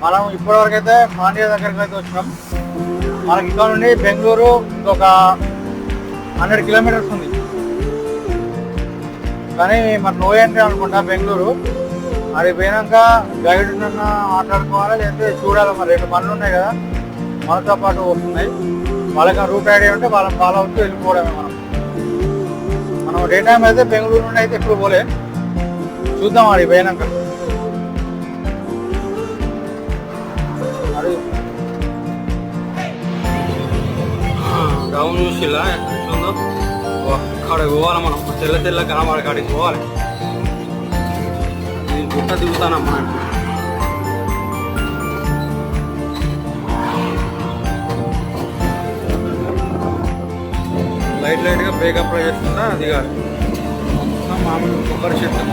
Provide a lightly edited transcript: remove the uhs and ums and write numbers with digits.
మనం ఇప్పటివరకు అయితే పాండ్య దగ్గరికి అయితే వచ్చినాం. మనకి ఇక్కడ నుండి బెంగళూరు ఇంకొక 100 కిలోమీటర్స్ ఉంది. కానీ మరి నో ఎంట్రీ అనుకుంటా బెంగళూరు. అది పోయినాక గైడ్ మాట్లాడుకోవాలి, లేదంటే చూడాలి. మరి 2 బండ్లు ఉన్నాయి కదా మనతో పాటు వస్తున్నాయి. వాళ్ళకి రూట్ ఐడియా ఉంటే వాళ్ళని ఫాలో అవుతూ వెళ్ళిపోవడమే. మనం డే టైం అయితే బెంగళూరు నుండి అయితే ఎప్పుడు పోలే. చూద్దాం అది పోయినాక. అది డౌన్ చూసిలా ఎట్లుందో అక్కడ పోవాలి. మనం తెల్ల కనబడి కాడికి పోవాలి. నేను గుట్ట దిగుతానమ్మా. లైట్గా బ్రేక్ అప్లై చేస్తుందా దిగాలి. మామూలు కొబ్బరి చెట్టు